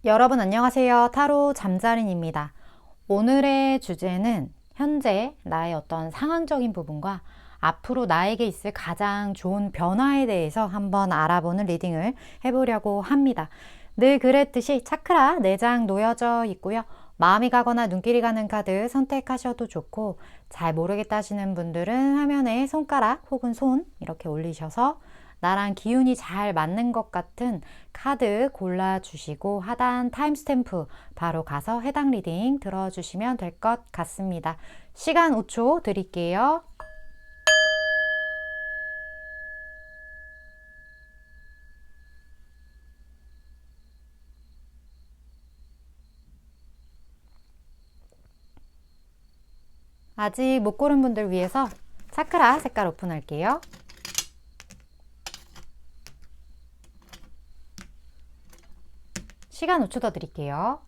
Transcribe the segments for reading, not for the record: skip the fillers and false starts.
여러분 안녕하세요. 타로 잠자린입니다. 오늘의 주제는 현재 나의 어떤 상황적인 부분과 앞으로 나에게 있을 가장 좋은 변화에 대해서 한번 알아보는 리딩을 해보려고 합니다. 늘 그랬듯이 차크라 4장 놓여져 있고요. 마음이 가거나 눈길이 가는 카드 선택하셔도 좋고, 잘 모르겠다 하시는 분들은 화면에 손가락 혹은 손 이렇게 올리셔서 나랑 기운이 잘 맞는 것 같은 카드 골라주시고 하단 타임스탬프 바로 가서 해당 리딩 들어주시면 될 것 같습니다. 시간 5초 드릴게요. 아직 못 고른 분들 위해서 차크라 색깔 오픈할게요. 시간 5초 더 드릴게요.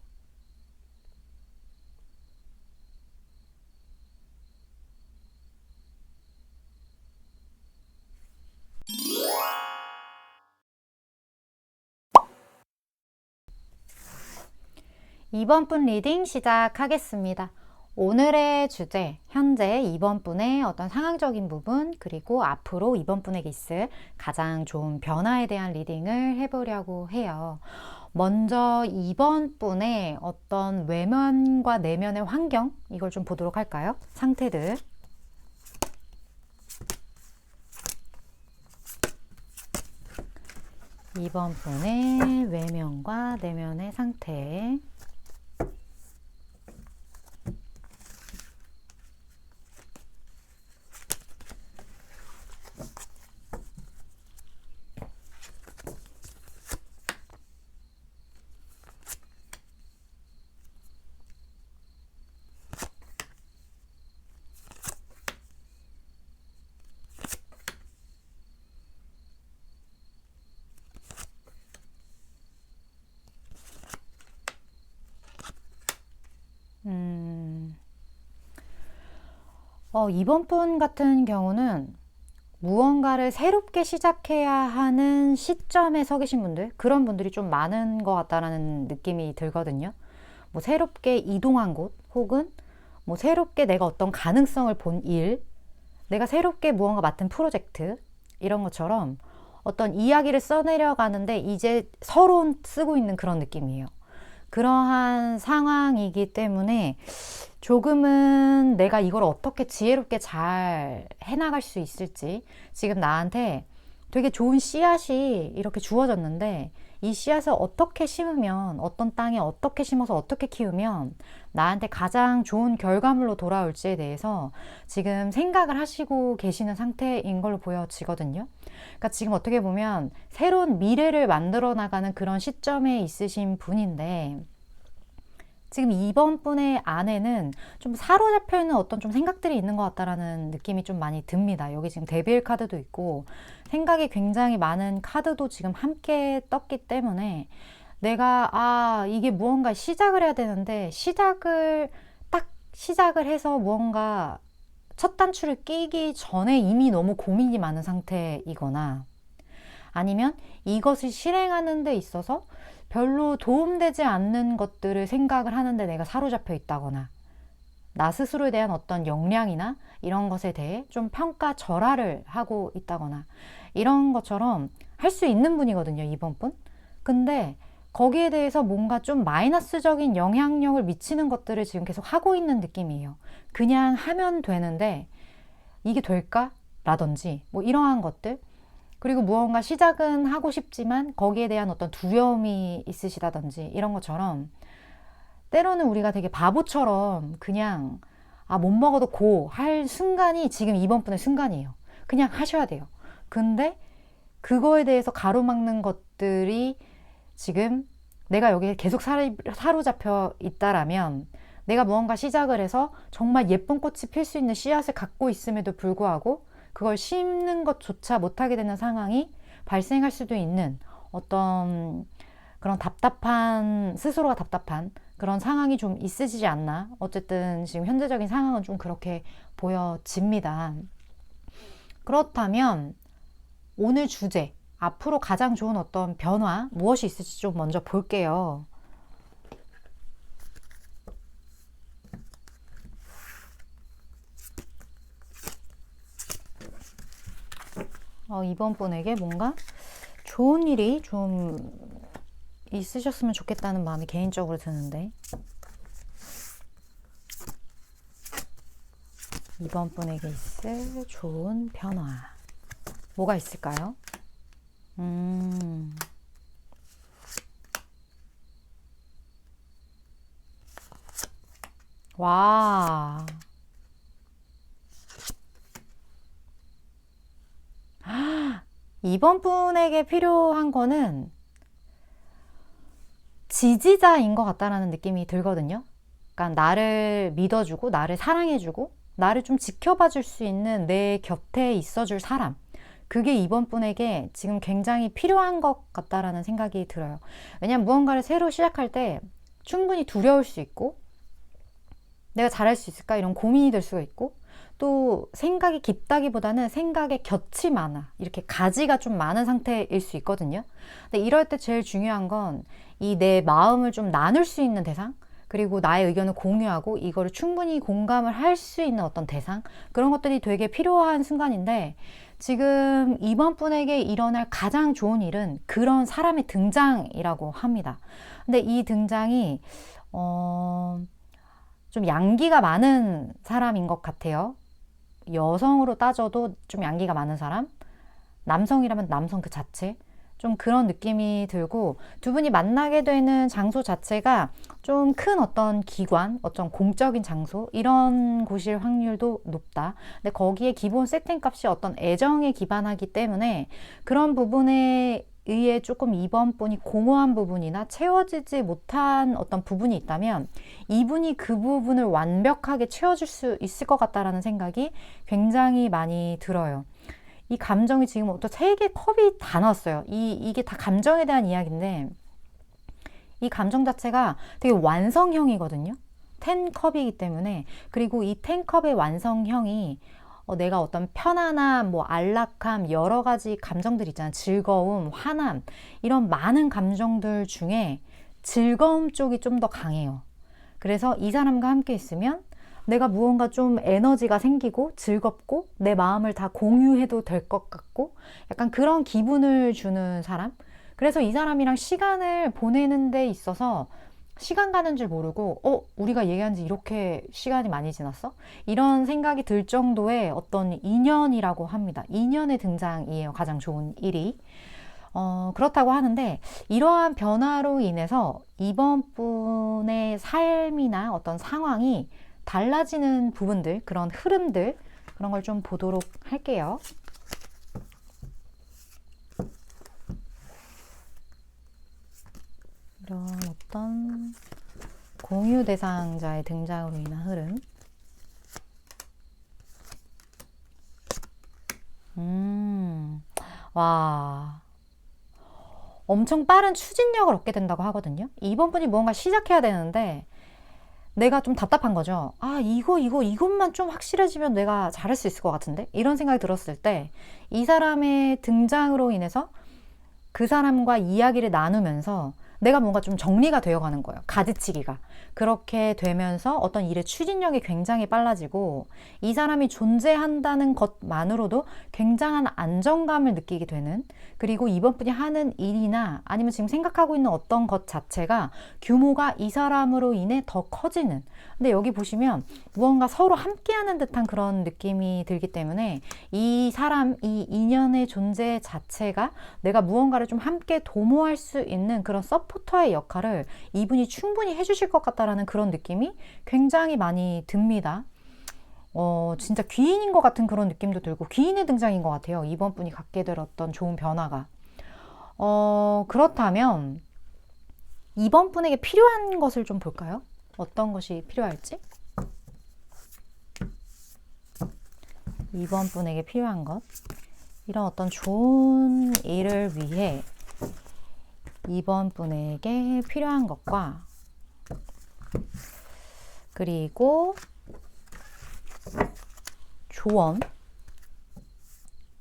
이번 분 리딩 시작하겠습니다. 오늘의 주제, 현재 이번 분의 어떤 상황적인 부분, 그리고 앞으로 이번 분에게 있을 가장 좋은 변화에 대한 리딩을 해보려고 해요. 먼저 이번 분의 어떤 외면과 내면의 환경, 이걸 좀 보도록 할까요? 상태들. 이번 분의 외면과 내면의 상태. 이번 분 같은 경우는 무언가를 새롭게 시작해야 하는 시점에 서 계신 분들, 그런 분들이 좀 많은 것 같다라는 느낌이 들거든요. 뭐 새롭게 이동한 곳, 혹은 뭐 새롭게 내가 어떤 가능성을 본 일, 내가 새롭게 무언가 맡은 프로젝트, 이런 것처럼 어떤 이야기를 써내려가는데 이제 서론 쓰고 있는 그런 느낌이에요. 그러한 상황이기 때문에 조금은 내가 이걸 어떻게 지혜롭게 잘 해나갈 수 있을지, 지금 나한테 되게 좋은 씨앗이 이렇게 주어졌는데 이 씨앗을 어떻게 심으면, 어떤 땅에 어떻게 심어서 어떻게 키우면 나한테 가장 좋은 결과물로 돌아올지에 대해서 지금 생각을 하시고 계시는 상태인 걸로 보여지거든요. 그러니까 지금 어떻게 보면 새로운 미래를 만들어 나가는 그런 시점에 있으신 분인데, 지금 이번 분의 안에는 좀 사로잡혀 있는 어떤 좀 생각들이 있는 것 같다라는 느낌이 좀 많이 듭니다. 여기 지금 데빌 카드도 있고 생각이 굉장히 많은 카드도 지금 함께 떴기 때문에, 내가 이게 무언가 시작을 해야 되는데 딱 시작을 해서 무언가 첫 단추를 끼기 전에 이미 너무 고민이 많은 상태이거나, 아니면 이것을 실행하는 데 있어서 별로 도움되지 않는 것들을 생각을 하는데 내가 사로잡혀 있다거나, 나 스스로에 대한 어떤 역량이나 이런 것에 대해 좀 평가절하를 하고 있다거나, 이런 것처럼 할 수 있는 분이거든요, 이번 분. 근데 거기에 대해서 뭔가 좀 마이너스적인 영향력을 미치는 것들을 지금 계속 하고 있는 느낌이에요. 그냥 하면 되는데 이게 될까? 라든지 뭐 이러한 것들. 그리고 무언가 시작은 하고 싶지만 거기에 대한 어떤 두려움이 있으시다든지, 이런 것처럼 때로는 우리가 되게 바보처럼 그냥 못 먹어도 고 할 순간이 지금 이번 분의 순간이에요. 그냥 하셔야 돼요. 근데 그거에 대해서 가로막는 것들이 지금, 내가 여기에 계속 사로잡혀 있다라면, 내가 무언가 시작을 해서 정말 예쁜 꽃이 필 수 있는 씨앗을 갖고 있음에도 불구하고 그걸 심는 것조차 못하게 되는 상황이 발생할 수도 있는 어떤 그런 스스로가 답답한 그런 상황이 좀 있으시지 않나. 어쨌든 지금 현재적인 상황은 좀 그렇게 보여집니다. 그렇다면 오늘 주제, 앞으로 가장 좋은 어떤 변화 무엇이 있을지 좀 먼저 볼게요. 이번 분에게 뭔가 좋은 일이 좀 있으셨으면 좋겠다는 마음이 개인적으로 드는데, 이번 분에게 있을 좋은 변화 뭐가 있을까요? 와, 이번 분에게 필요한 거는 지지자인 것 같다라는 느낌이 들거든요. 그러니까 나를 믿어주고 나를 사랑해주고 나를 좀 지켜봐 줄 수 있는 내 곁에 있어줄 사람, 그게 이번 분에게 지금 굉장히 필요한 것 같다라는 생각이 들어요. 왜냐면 무언가를 새로 시작할 때 충분히 두려울 수 있고, 내가 잘할 수 있을까 이런 고민이 될 수가 있고, 또 생각이 깊다기보다는 생각에 곁이 많아, 이렇게 가지가 좀 많은 상태일 수 있거든요. 근데 이럴 때 제일 중요한 건 이 내 마음을 좀 나눌 수 있는 대상, 그리고 나의 의견을 공유하고 이거를 충분히 공감을 할 수 있는 어떤 대상, 그런 것들이 되게 필요한 순간인데, 지금 이번 분에게 일어날 가장 좋은 일은 그런 사람의 등장이라고 합니다. 근데 이 등장이 좀 양기가 많은 사람인 것 같아요. 여성으로 따져도 좀 양기가 많은 사람, 남성이라면 남성 그 자체, 좀 그런 느낌이 들고, 두 분이 만나게 되는 장소 자체가 좀 큰 어떤 기관, 어떤 공적인 장소, 이런 곳일 확률도 높다. 근데 거기에 기본 세팅 값이 어떤 애정에 기반하기 때문에 그런 부분에 의해 조금 이번 분이 공허한 부분이나 채워지지 못한 어떤 부분이 있다면, 이분이 그 부분을 완벽하게 채워줄 수 있을 것 같다라는 생각이 굉장히 많이 들어요. 이 감정이 지금 어떤 세 개의 컵이 다 나왔어요. 이게 다 감정에 대한 이야기인데, 이 감정 자체가 되게 완성형이거든요. 10컵이기 때문에. 그리고 이 10컵의 완성형이 내가 어떤 편안함, 뭐 안락함, 여러 가지 감정들 있잖아. 즐거움, 화남, 이런 많은 감정들 중에 즐거움 쪽이 좀 더 강해요. 그래서 이 사람과 함께 있으면 내가 무언가 좀 에너지가 생기고 즐겁고 내 마음을 다 공유해도 될 것 같고, 약간 그런 기분을 주는 사람. 그래서 이 사람이랑 시간을 보내는 데 있어서 시간 가는 줄 모르고 우리가 얘기한 지 이렇게 시간이 많이 지났어? 이런 생각이 들 정도의 어떤 인연이라고 합니다. 인연의 등장이에요. 가장 좋은 일이. 그렇다고 하는데, 이러한 변화로 인해서 이번 분의 삶이나 어떤 상황이 달라지는 부분들, 그런 흐름들, 그런 걸 좀 보도록 할게요. 이런 어떤 공유 대상자의 등장으로 인한 흐름. 와, 엄청 빠른 추진력을 얻게 된다고 하거든요. 이번 분이 무언가 시작해야 되는데 내가 좀 답답한 거죠. 이것만 좀 확실해지면 내가 잘할 수 있을 것 같은데? 이런 생각이 들었을 때, 이 사람의 등장으로 인해서 그 사람과 이야기를 나누면서 내가 뭔가 좀 정리가 되어가는 거예요. 가지치기가. 그렇게 되면서 어떤 일의 추진력이 굉장히 빨라지고, 이 사람이 존재한다는 것만으로도 굉장한 안정감을 느끼게 되는, 그리고 이번 분이 하는 일이나 아니면 지금 생각하고 있는 어떤 것 자체가 규모가 이 사람으로 인해 더 커지는, 근데 여기 보시면 무언가 서로 함께하는 듯한 그런 느낌이 들기 때문에, 이 사람, 이 인연의 존재 자체가 내가 무언가를 좀 함께 도모할 수 있는 그런 서포터의 역할을 이분이 충분히 해주실 것 같다라는 그런 느낌이 굉장히 많이 듭니다. 진짜 귀인인 것 같은 그런 느낌도 들고, 귀인의 등장인 것 같아요. 이번 분이 갖게 될 어떤 좋은 변화가. 그렇다면 이번 분에게 필요한 것을 좀 볼까요? 어떤 것이 필요할지? 이번 분에게 필요한 것. 이런 어떤 좋은 일을 위해 이번 분에게 필요한 것과, 그리고 조언,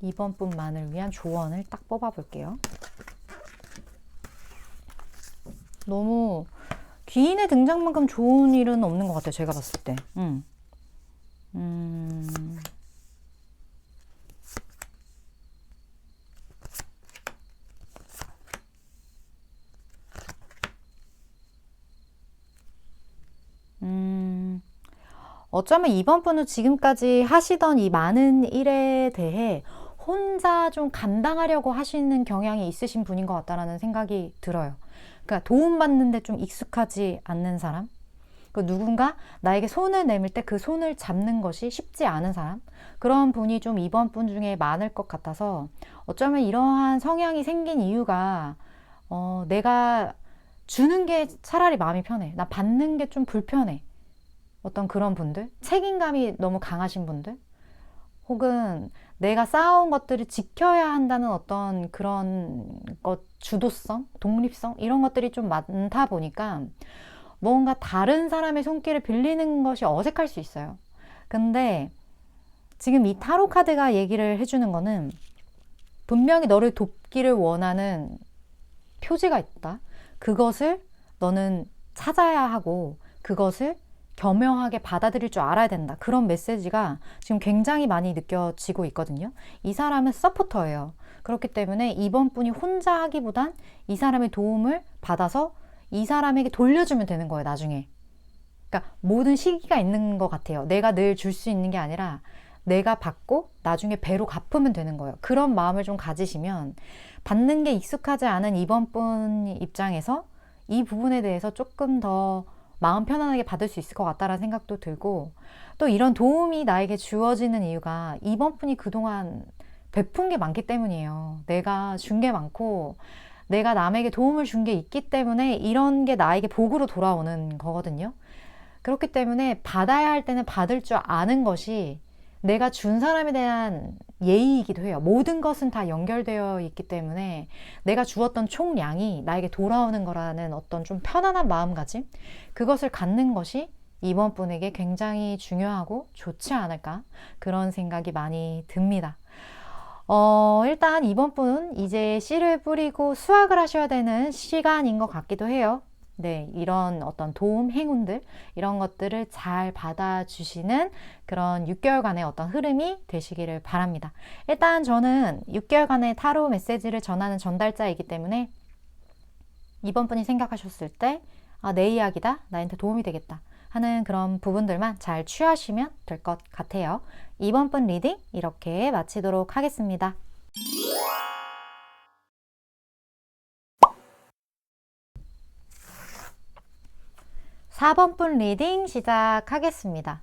이번 분만을 위한 조언을 딱 뽑아 볼게요. 너무 귀인의 등장만큼 좋은 일은 없는 것 같아요. 제가 봤을 때. 어쩌면 이번 분은 지금까지 하시던 이 많은 일에 대해 혼자 좀 감당하려고 하시는 경향이 있으신 분인 것 같다라는 생각이 들어요. 그러니까 도움받는데 좀 익숙하지 않는 사람? 그 누군가 나에게 손을 내밀 때 그 손을 잡는 것이 쉽지 않은 사람? 그런 분이 좀 이번 분 중에 많을 것 같아서 어쩌면 이러한 성향이 생긴 이유가 내가 주는 게 차라리 마음이 편해. 나 받는 게 좀 불편해. 어떤 그런 분들? 책임감이 너무 강하신 분들? 혹은 내가 쌓아온 것들을 지켜야 한다는 어떤 그런 것, 주도성, 독립성? 이런 것들이 좀 많다 보니까 뭔가 다른 사람의 손길을 빌리는 것이 어색할 수 있어요. 근데 지금 이 타로 카드가 얘기를 해주는 거는 분명히 너를 돕기를 원하는 표지가 있다. 그것을 너는 찾아야 하고 그것을 겸허하게 받아들일 줄 알아야 된다. 그런 메시지가 지금 굉장히 많이 느껴지고 있거든요. 이 사람은 서포터예요. 그렇기 때문에 이번 분이 혼자 하기보단 이 사람의 도움을 받아서 이 사람에게 돌려주면 되는 거예요, 나중에. 그러니까 모든 시기가 있는 것 같아요. 내가 늘 줄 수 있는 게 아니라 내가 받고 나중에 배로 갚으면 되는 거예요. 그런 마음을 좀 가지시면 받는 게 익숙하지 않은 이번 분 입장에서 이 부분에 대해서 조금 더 마음 편안하게 받을 수 있을 것 같다라는 생각도 들고, 또 이런 도움이 나에게 주어지는 이유가 이번 분이 그동안 베푼 게 많기 때문이에요. 내가 준 게 많고 내가 남에게 도움을 준 게 있기 때문에 이런 게 나에게 복으로 돌아오는 거거든요. 그렇기 때문에 받아야 할 때는 받을 줄 아는 것이 내가 준 사람에 대한 예의이기도 해요. 모든 것은 다 연결되어 있기 때문에 내가 주었던 총량이 나에게 돌아오는 거라는 어떤 좀 편안한 마음가짐, 그것을 갖는 것이 이번 분에게 굉장히 중요하고 좋지 않을까, 그런 생각이 많이 듭니다. 일단 이번 분은 이제 씨를 뿌리고 수확을 하셔야 되는 시간인 것 같기도 해요. 네, 이런 어떤 도움, 행운들, 이런 것들을 잘 받아주시는 그런 6개월간의 어떤 흐름이 되시기를 바랍니다. 일단 저는 6개월간의 타로 메시지를 전하는 전달자이기 때문에 이번 분이 생각하셨을 때, 아, 내 이야기다, 나한테 도움이 되겠다 하는 그런 부분들만 잘 취하시면 될 것 같아요. 이번 분 리딩 이렇게 마치도록 하겠습니다. 4번 분 리딩 시작하겠습니다.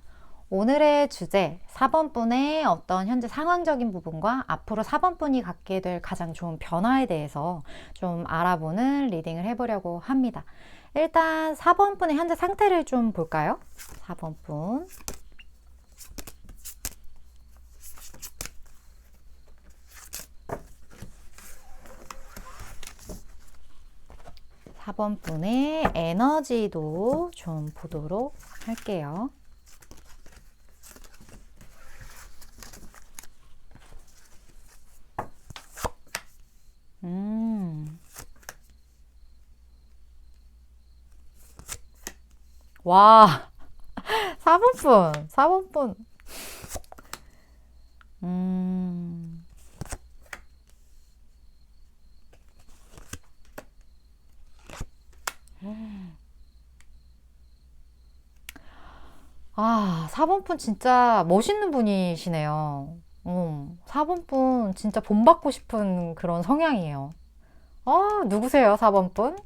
오늘의 주제, 4번 분의 어떤 현재 상황적인 부분과 앞으로 4번 분이 갖게 될 가장 좋은 변화에 대해서 좀 알아보는 리딩을 해보려고 합니다. 일단 4번 분의 현재 상태를 좀 볼까요? 4번 분. 4번 분의 에너지도 좀 보도록 할게요. 와, 4번 분, 4번 분. 아, 4번 분 진짜 멋있는 분이시네요. 4번 분 진짜 본받고 싶은 그런 성향이에요. 누구세요, 4번 분?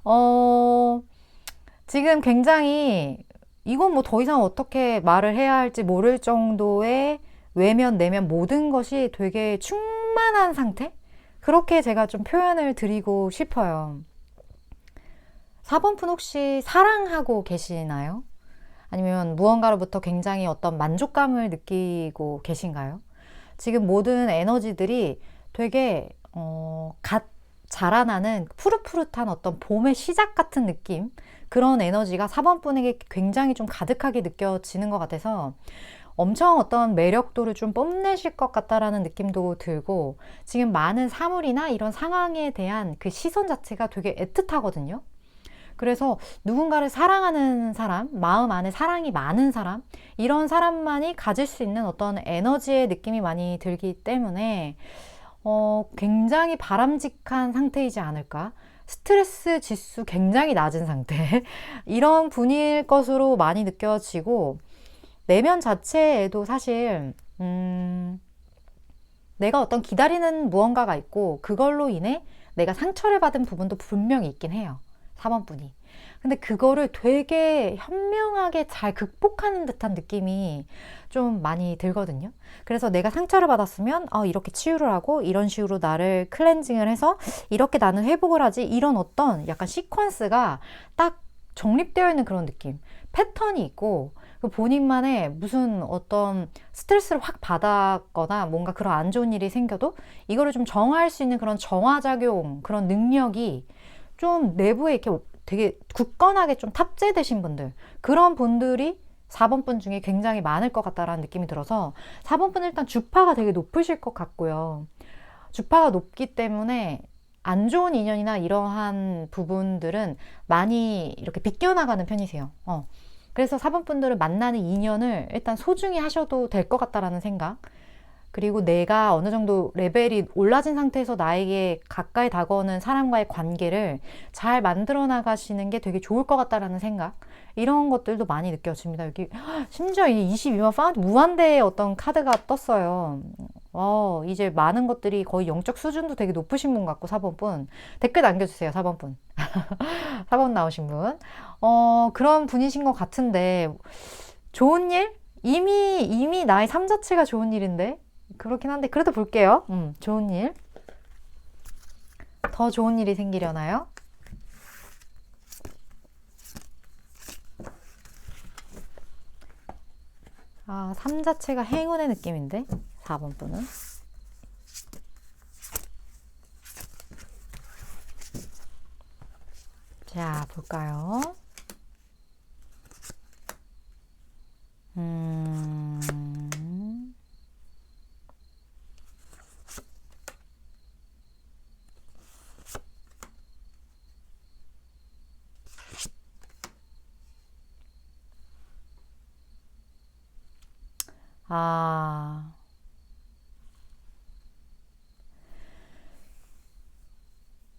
어, 지금 굉장히 이건 뭐 더 이상 어떻게 말을 해야 할지 모를 정도의 외면, 내면 모든 것이 되게 충만한 상태? 그렇게 제가 좀 표현을 드리고 싶어요. 4번 분 혹시 사랑하고 계시나요? 아니면 무언가로부터 굉장히 어떤 만족감을 느끼고 계신가요? 지금 모든 에너지들이 되게 갓 자라나는 푸릇푸릇한 어떤 봄의 시작 같은 느낌, 그런 에너지가 4번 분에게 굉장히 좀 가득하게 느껴지는 것 같아서 엄청 어떤 매력도를 좀 뽐내실 것 같다라는 느낌도 들고, 지금 많은 사물이나 이런 상황에 대한 그 시선 자체가 되게 애틋하거든요. 그래서 누군가를 사랑하는 사람, 마음 안에 사랑이 많은 사람, 이런 사람만이 가질 수 있는 어떤 에너지의 느낌이 많이 들기 때문에 굉장히 바람직한 상태이지 않을까. 스트레스 지수 굉장히 낮은 상태. 이런 분일 것으로 많이 느껴지고, 내면 자체에도 사실, 내가 어떤 기다리는 무언가가 있고, 그걸로 인해 내가 상처를 받은 부분도 분명히 있긴 해요. 4번 분이. 근데 그거를 되게 현명하게 잘 극복하는 듯한 느낌이 좀 많이 들거든요. 그래서 내가 상처를 받았으면 이렇게 치유를 하고 이런 식으로 나를 클렌징을 해서 이렇게 나는 회복을 하지, 이런 어떤 약간 시퀀스가 딱 정립되어 있는 그런 느낌, 패턴이 있고, 그 본인만의 무슨 어떤 스트레스를 확 받았거나 뭔가 그런 안 좋은 일이 생겨도 이거를 좀 정화할 수 있는 그런 정화작용, 그런 능력이 좀 내부에 이렇게 되게 굳건하게 좀 탑재되신 분들, 그런 분들이 4번 분 중에 굉장히 많을 것 같다라는 느낌이 들어서 4번 분은 일단 주파가 되게 높으실 것 같고요. 주파가 높기 때문에 안 좋은 인연이나 이러한 부분들은 많이 이렇게 비껴나가는 편이세요. 그래서 4번 분들은 만나는 인연을 일단 소중히 하셔도 될 것 같다라는 생각. 그리고 내가 어느 정도 레벨이 올라진 상태에서 나에게 가까이 다가오는 사람과의 관계를 잘 만들어 나가시는 게 되게 좋을 것 같다라는 생각. 이런 것들도 많이 느껴집니다. 여기 심지어 이 22만 파운드 무한대의 어떤 카드가 떴어요. 이제 많은 것들이 거의 영적 수준도 되게 높으신 분 같고, 4번 분. 댓글 남겨주세요, 4번 분. 4번 나오신 분. 그런 분이신 것 같은데, 좋은 일? 이미 나의 삶 자체가 좋은 일인데? 그렇긴 한데, 그래도 볼게요. 좋은 일. 더 좋은 일이 생기려나요? 삶 자체가 행운의 느낌인데, 4번 분은. 자, 볼까요? 아,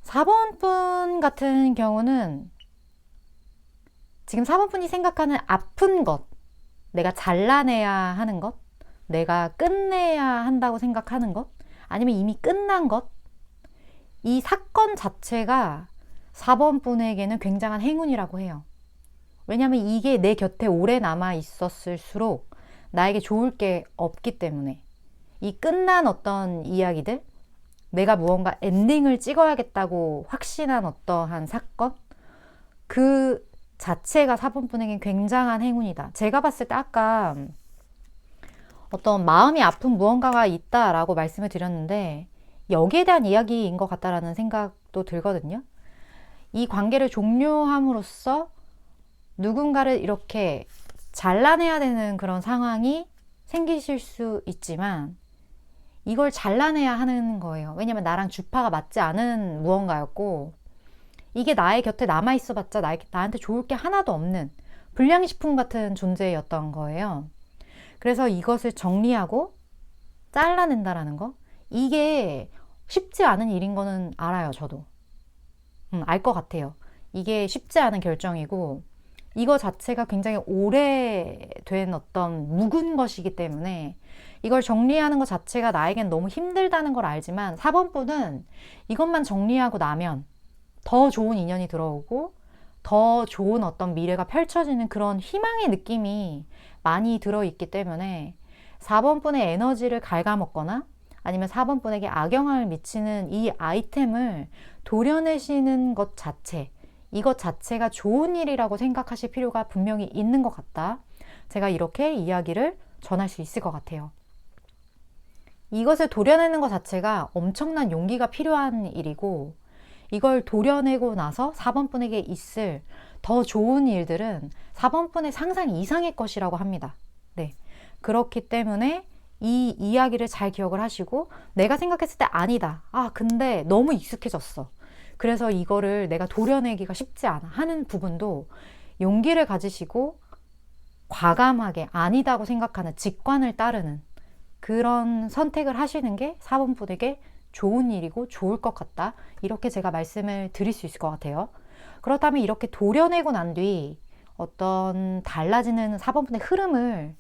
4번 분 같은 경우는 지금 4번 분이 생각하는 아픈 것, 내가 잘라내야 하는 것, 내가 끝내야 한다고 생각하는 것, 아니면 이미 끝난 것, 이 사건 자체가 4번 분에게는 굉장한 행운이라고 해요. 왜냐하면 이게 내 곁에 오래 남아 있었을수록 나에게 좋을 게 없기 때문에, 이 끝난 어떤 이야기들, 내가 무언가 엔딩을 찍어야겠다고 확신한 어떠한 사건, 그 자체가 4번 분에겐 굉장한 행운이다. 제가 봤을 때 아까 어떤 마음이 아픈 무언가가 있다라고 말씀을 드렸는데, 여기에 대한 이야기인 것 같다라는 생각도 들거든요. 이 관계를 종료함으로써 누군가를 이렇게 잘라내야 되는 그런 상황이 생기실 수 있지만, 이걸 잘라내야 하는 거예요. 왜냐면 나랑 주파가 맞지 않은 무언가였고, 이게 나의 곁에 남아있어 봤자 나한테 좋을 게 하나도 없는 불량식품 같은 존재였던 거예요. 그래서 이것을 정리하고 잘라낸다라는 거, 이게 쉽지 않은 일인 거는 알아요. 저도 알 것 같아요. 이게 쉽지 않은 결정이고, 이거 자체가 굉장히 오래된 어떤 묵은 것이기 때문에 이걸 정리하는 것 자체가 나에겐 너무 힘들다는 걸 알지만, 4번 분은 이것만 정리하고 나면 더 좋은 인연이 들어오고 더 좋은 어떤 미래가 펼쳐지는 그런 희망의 느낌이 많이 들어있기 때문에, 4번 분의 에너지를 갉아먹거나 아니면 4번 분에게 악영향을 미치는 이 아이템을 도려내시는 것 자체, 이것 자체가 좋은 일이라고 생각하실 필요가 분명히 있는 것 같다. 제가 이렇게 이야기를 전할 수 있을 것 같아요. 이것을 도려내는 것 자체가 엄청난 용기가 필요한 일이고, 이걸 도려내고 나서 4번 분에게 있을 더 좋은 일들은 4번 분의 상상 이상의 것이라고 합니다. 네. 그렇기 때문에 이 이야기를 잘 기억을 하시고, 내가 생각했을 때 아니다. 근데 너무 익숙해졌어. 그래서 이거를 내가 도려내기가 쉽지 않아 하는 부분도 용기를 가지시고 과감하게 아니다고 생각하는 직관을 따르는 그런 선택을 하시는 게 4번 분에게 좋은 일이고 좋을 것 같다. 이렇게 제가 말씀을 드릴 수 있을 것 같아요. 그렇다면 이렇게 도려내고 난 뒤 어떤 달라지는 4번분의 흐름을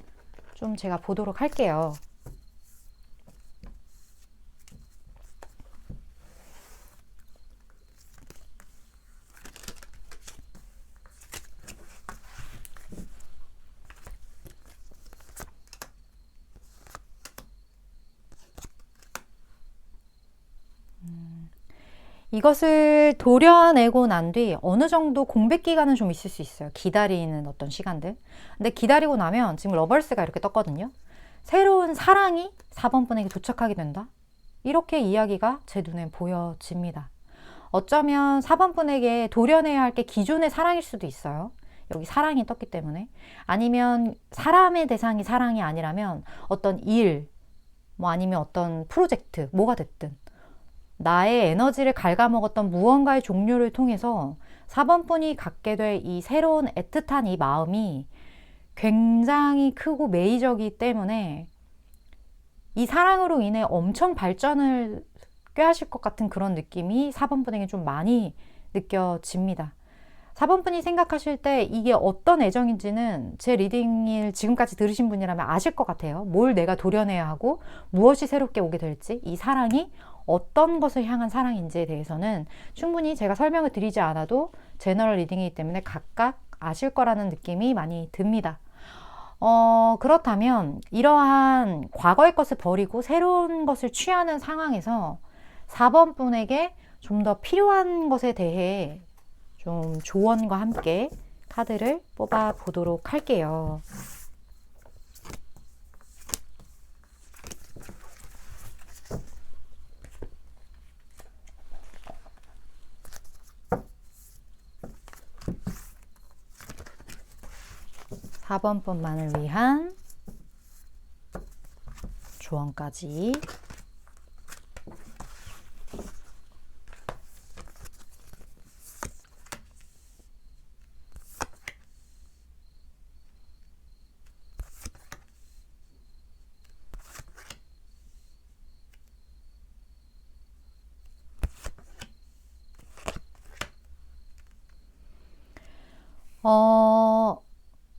좀 제가 보도록 할게요. 이것을 도려내고 난 뒤 어느 정도 공백 기간은 좀 있을 수 있어요. 기다리는 어떤 시간들. 근데 기다리고 나면 지금 러벌스가 이렇게 떴거든요. 새로운 사랑이 4번 분에게 도착하게 된다. 이렇게 이야기가 제 눈에 보여집니다. 어쩌면 4번 분에게 도려내야 할 게 기존의 사랑일 수도 있어요. 여기 사랑이 떴기 때문에. 아니면 사람의 대상이 사랑이 아니라면 어떤 일, 뭐 아니면 어떤 프로젝트, 뭐가 됐든 나의 에너지를 갉아먹었던 무언가의 종료를 통해서 4번 분이 갖게 될 이 새로운 애틋한 이 마음이 굉장히 크고 매의적이기 때문에 이 사랑으로 인해 엄청 발전을 꾀하실 것 같은 그런 느낌이 4번 분에게 좀 많이 느껴집니다. 4번 분이 생각하실 때 이게 어떤 애정인지는 제 리딩을 지금까지 들으신 분이라면 아실 것 같아요. 뭘 내가 도려내야 하고 무엇이 새롭게 오게 될지, 이 사랑이 어떤 것을 향한 사랑인지에 대해서는 충분히 제가 설명을 드리지 않아도 제너럴 리딩이기 때문에 각각 아실 거라는 느낌이 많이 듭니다. 그렇다면 이러한 과거의 것을 버리고 새로운 것을 취하는 상황에서 4번 분에게 좀 더 필요한 것에 대해 좀 조언과 함께 카드를 뽑아 보도록 할게요. 사 번 분만을 위한 조언까지.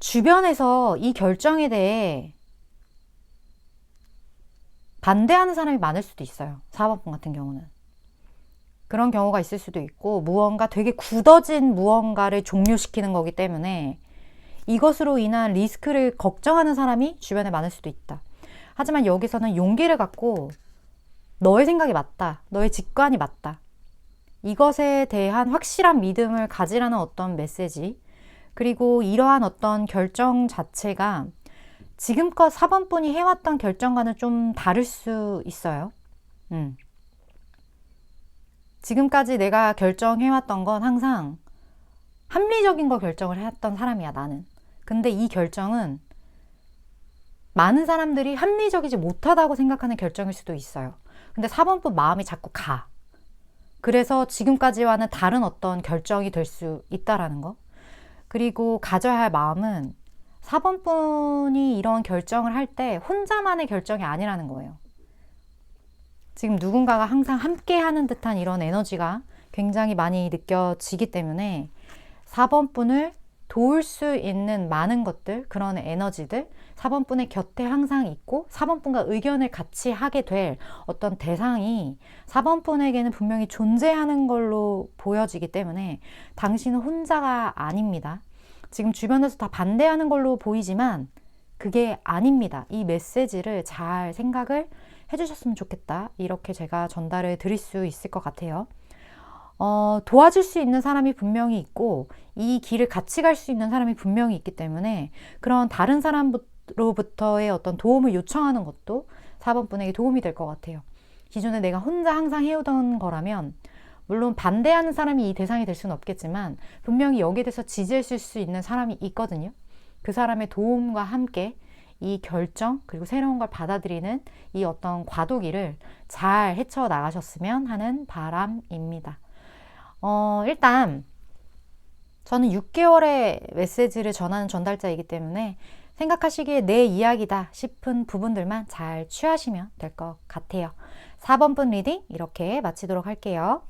주변에서 이 결정에 대해 반대하는 사람이 많을 수도 있어요. 4번 분 같은 경우는. 그런 경우가 있을 수도 있고, 무언가 되게 굳어진 무언가를 종료시키는 거기 때문에 이것으로 인한 리스크를 걱정하는 사람이 주변에 많을 수도 있다. 하지만 여기서는 용기를 갖고 너의 생각이 맞다. 너의 직관이 맞다. 이것에 대한 확실한 믿음을 가지라는 어떤 메시지, 그리고 이러한 어떤 결정 자체가 지금껏 4번 분이 해왔던 결정과는 좀 다를 수 있어요. 지금까지 내가 결정해왔던 건 항상 합리적인 거 결정을 해왔던 사람이야, 나는. 근데 이 결정은 많은 사람들이 합리적이지 못하다고 생각하는 결정일 수도 있어요. 근데 4번 분 마음이 자꾸 가. 그래서 지금까지와는 다른 어떤 결정이 될 수 있다라는 거. 그리고 가져야 할 마음은 4번 분이 이런 결정을 할 때 혼자만의 결정이 아니라는 거예요. 지금 누군가가 항상 함께 하는 듯한 이런 에너지가 굉장히 많이 느껴지기 때문에 4번 분을 도울 수 있는 많은 것들, 그런 에너지들 4번 분의 곁에 항상 있고 4번 분과 의견을 같이 하게 될 어떤 대상이 4번 분에게는 분명히 존재하는 걸로 보여지기 때문에 당신은 혼자가 아닙니다. 지금 주변에서 다 반대하는 걸로 보이지만 그게 아닙니다. 이 메시지를 잘 생각을 해주셨으면 좋겠다. 이렇게 제가 전달을 드릴 수 있을 것 같아요. 도와줄 수 있는 사람이 분명히 있고 이 길을 같이 갈 수 있는 사람이 분명히 있기 때문에 그런 다른 사람으로부터의 어떤 도움을 요청하는 것도 4번 분에게 도움이 될 것 같아요. 기존에 내가 혼자 항상 해오던 거라면 물론 반대하는 사람이 이 대상이 될 수는 없겠지만 분명히 여기에 대해서 지지해 줄 수 있는 사람이 있거든요. 그 사람의 도움과 함께 이 결정 그리고 새로운 걸 받아들이는 이 어떤 과도기를 잘 헤쳐나가셨으면 하는 바람입니다. 일단 저는 6개월의 메시지를 전하는 전달자이기 때문에 생각하시기에 내 이야기다 싶은 부분들만 잘 취하시면 될 것 같아요. 4번 분 리딩 이렇게 마치도록 할게요.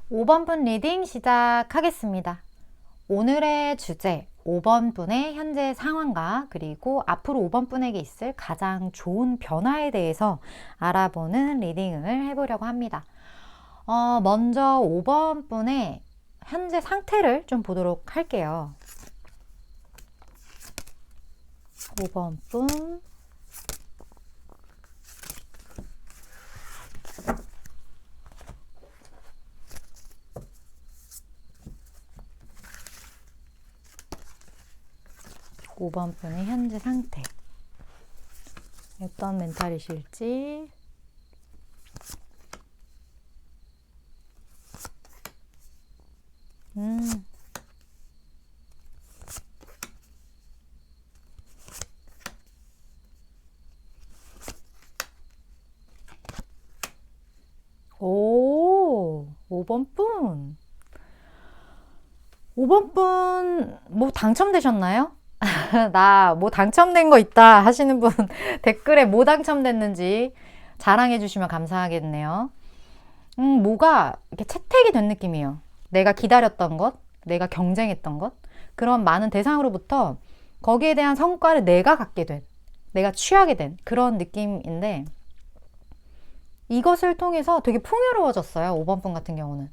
5번 분 리딩 시작하겠습니다. 오늘의 주제 5번 분의 현재 상황과 그리고 앞으로 5번 분에게 있을 가장 좋은 변화에 대해서 알아보는 리딩을 해보려고 합니다. 먼저 5번 분의 현재 상태를 좀 보도록 할게요. 5번 분 5번 분의 현재 상태 어떤 멘탈이실지 오, 5번 분. 5번 분, 뭐 당첨되셨나요? 나 뭐 당첨된 거 있다 하시는 분 댓글에 뭐 당첨됐는지 자랑해 주시면 감사하겠네요. 뭐가 이렇게 채택이 된 느낌이에요. 내가 기다렸던 것, 내가 경쟁했던 것, 그런 많은 대상으로부터 거기에 대한 성과를 내가 갖게 된, 내가 취하게 된 그런 느낌인데 이것을 통해서 되게 풍요로워졌어요. 5번 분 같은 경우는.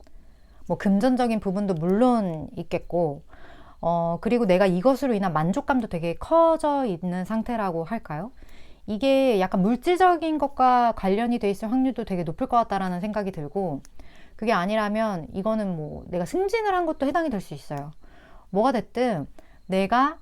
뭐 금전적인 부분도 물론 있겠고, 그리고 내가 이것으로 인한 만족감도 되게 커져 있는 상태라고 할까요? 이게 약간 물질적인 것과 관련이 돼 있을 확률도 되게 높을 것 같다라는 생각이 들고, 그게 아니라면 이거는 뭐 내가 승진을 한 것도 해당이 될 수 있어요. 뭐가 됐든 내가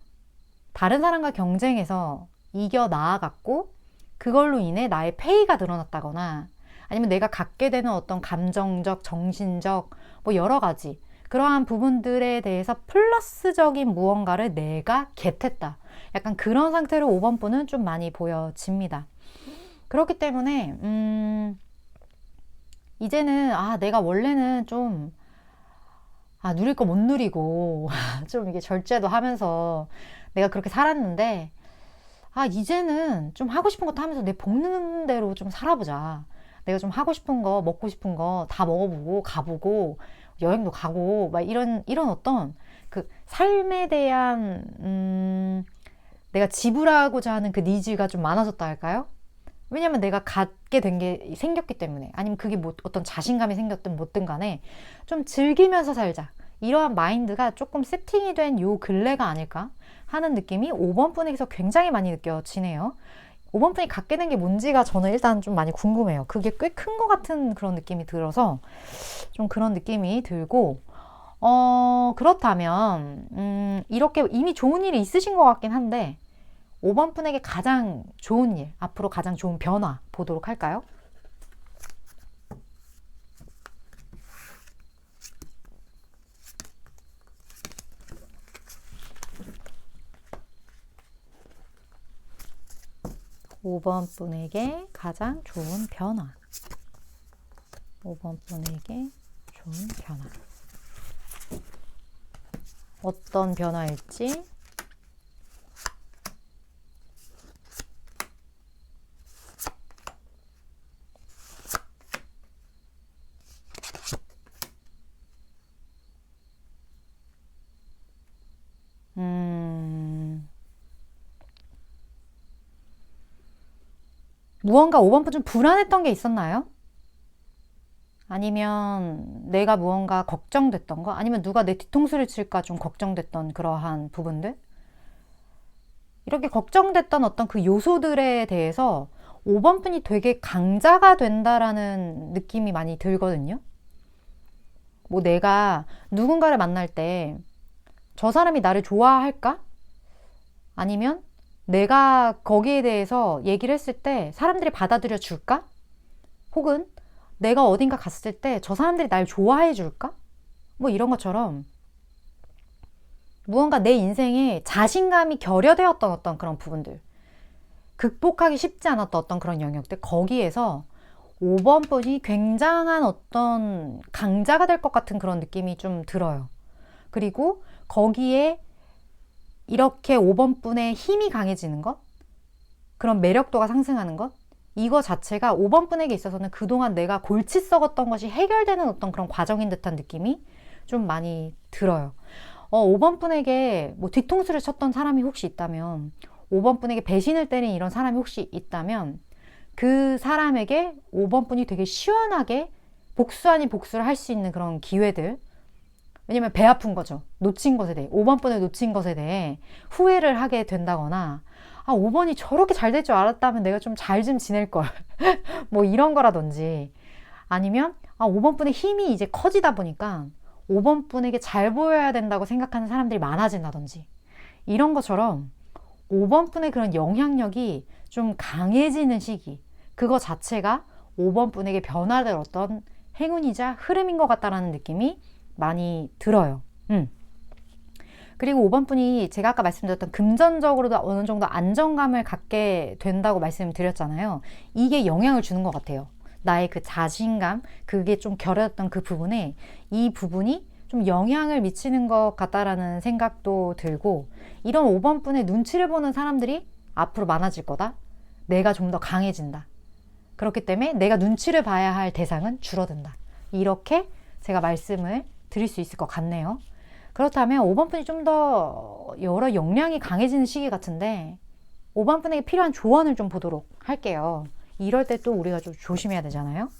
다른 사람과 경쟁해서 이겨 나아갔고, 그걸로 인해 나의 페이가 늘어났다거나, 아니면 내가 갖게 되는 어떤 감정적, 정신적, 뭐 여러 가지 그러한 부분들에 대해서 플러스적인 무언가를 내가 겟했다. 약간 그런 상태로 5번 분은 좀 많이 보여집니다. 그렇기 때문에 이제는 내가 원래는 좀 누릴 거 못 누리고 좀 이게 절제도 하면서 내가 그렇게 살았는데 이제는 좀 하고 싶은 것도 하면서 내 볶는 대로 좀 살아보자. 내가 좀 하고 싶은 거, 먹고 싶은 거 다 먹어보고, 가보고, 여행도 가고, 막 이런 어떤 그 삶에 대한, 내가 지불하고자 하는 그 니즈가 좀 많아졌다 할까요? 왜냐면 내가 갖게 된 게 생겼기 때문에. 아니면 그게 뭐 어떤 자신감이 생겼든 뭐든 간에 좀 즐기면서 살자. 이러한 마인드가 조금 세팅이 된 요 근래가 아닐까 하는 느낌이 5번 분에게서 굉장히 많이 느껴지네요. 5번 분이 갖게 된 게 뭔지가 저는 일단 좀 많이 궁금해요. 그게 꽤 큰 것 같은 그런 느낌이 들어서 좀 그런 느낌이 들고, 그렇다면, 이렇게 이미 좋은 일이 있으신 것 같긴 한데, 5번 분에게 가장 좋은 일, 앞으로 가장 좋은 변화 보도록 할까요? 5번 분에게 가장 좋은 변화. 5번 분에게 좋은 변화. 어떤 변화일지. 무언가 5번 분 좀 불안했던 게 있었나요? 아니면 내가 무언가 걱정됐던 거? 아니면 누가 내 뒤통수를 칠까 좀 걱정됐던 그러한 부분들? 이렇게 걱정됐던 어떤 그 요소들에 대해서 5번 분이 되게 강자가 된다라는 느낌이 많이 들거든요. 뭐 내가 누군가를 만날 때 저 사람이 나를 좋아할까? 아니면 내가 거기에 대해서 얘기를 했을 때 사람들이 받아들여 줄까? 혹은 내가 어딘가 갔을 때 저 사람들이 날 좋아해 줄까? 뭐 이런 것처럼 무언가 내 인생에 자신감이 결여되었던 어떤 그런 부분들, 극복하기 쉽지 않았던 어떤 그런 영역들, 거기에서 5번 분이 굉장한 어떤 강자가 될 것 같은 그런 느낌이 좀 들어요. 그리고 거기에 이렇게 5번 분의 힘이 강해지는 것, 그런 매력도가 상승하는 것, 이거 자체가 5번 분에게 있어서는 그동안 내가 골치 썩었던 것이 해결되는 어떤 그런 과정인 듯한 느낌이 좀 많이 들어요. 5번 분에게 뭐 뒤통수를 쳤던 사람이 혹시 있다면, 5번 분에게 배신을 때린 이런 사람이 혹시 있다면, 그 사람에게 5번 분이 되게 시원하게 복수 아닌 복수를 할 수 있는 그런 기회들. 왜냐면 배 아픈 거죠. 놓친 것에 대해, 5번 분을 놓친 것에 대해 후회를 하게 된다거나, 5번이 저렇게 잘 될 줄 알았다면 내가 좀 잘 좀 지낼 걸. 뭐 이런 거라든지, 아니면 5번 분의 힘이 이제 커지다 보니까 5번 분에게 잘 보여야 된다고 생각하는 사람들이 많아진다든지, 이런 것처럼 5번 분의 그런 영향력이 좀 강해지는 시기, 그거 자체가 5번 분에게 변화될 어떤 행운이자 흐름인 것 같다라는 느낌이 많이 들어요. 그리고 5번 분이 제가 아까 말씀드렸던 금전적으로도 어느 정도 안정감을 갖게 된다고 말씀드렸잖아요. 이게 영향을 주는 것 같아요. 나의 그 자신감, 그게 좀 결여했던 그 부분에 이 부분이 좀 영향을 미치는 것 같다라는 생각도 들고, 이런 5번 분의 눈치를 보는 사람들이 앞으로 많아질 거다. 내가 좀 더 강해진다. 그렇기 때문에 내가 눈치를 봐야 할 대상은 줄어든다. 이렇게 제가 말씀을 드릴 수 있을 것 같네요. 그렇다면 5번 분이 좀 더 여러 역량이 강해지는 시기 같은데, 5번 분에게 필요한 조언을 좀 보도록 할게요. 이럴 때 또 우리가 좀 조심해야 되잖아요.